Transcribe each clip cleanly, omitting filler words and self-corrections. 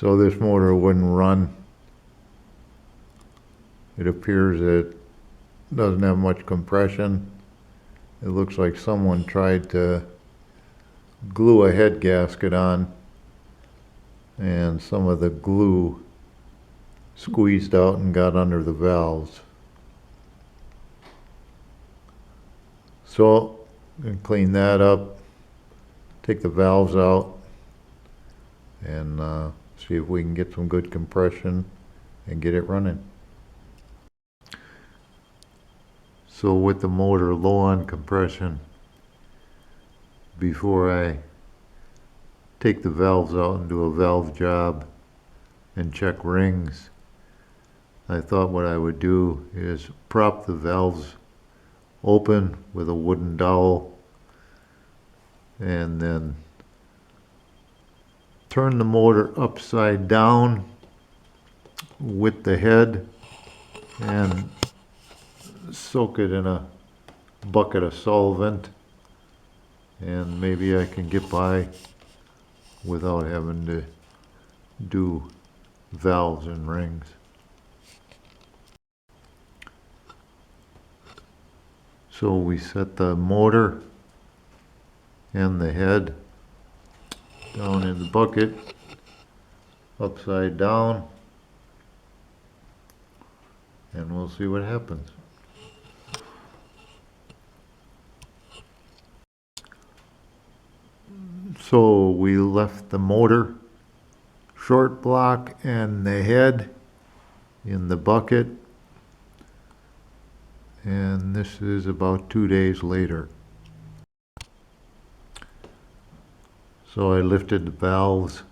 So this motor wouldn't run. It appears it doesn't have much compression. It looks like someone tried to glue a head gasket on and some of the glue squeezed out and got under the valves. So I'm going to clean that up, take the valves out, and see if we can get some good compression and get it running. So with the motor low on compression, before I take the valves out and do a valve job and check rings, I thought what I would do is prop the valves open with a wooden dowel and then turn the motor upside down with the head and soak it in a bucket of solvent, and maybe I can get by without having to do valves and rings. So we set the motor and the head down in the bucket, upside down, and we'll see what happens. So we left the motor, short block, and the head in the bucket, and this is about 2 days later. So I lifted the valves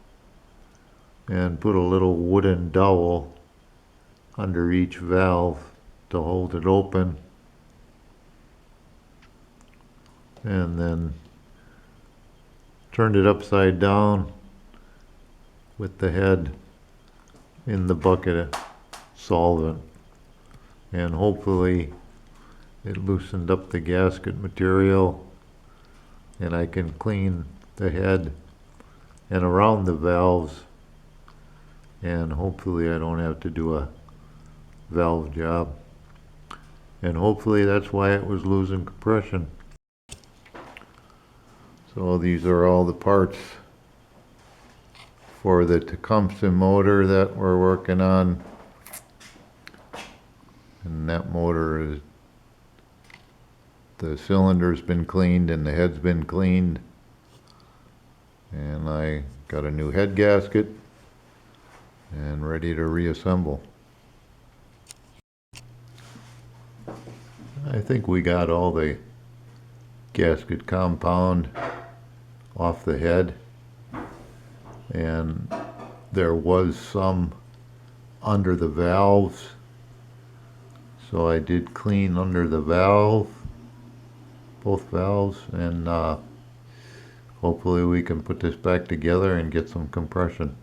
and put a little wooden dowel under each valve to hold it open, and then turned it upside down with the head in the bucket of solvent, and hopefully it loosened up the gasket material and I can clean the head and around the valves, and hopefully I don't have to do a valve job, and hopefully that's why it was losing compression. So these are all the parts for the Tecumseh motor that we're working on, and that motor is, the cylinder's been cleaned and the head's been cleaned, and I got a new head gasket and ready to reassemble. I think we got all the gasket compound off the head, and there was some under the valves, so I did clean under the valve, both valves, and hopefully we can put this back together and get some compression.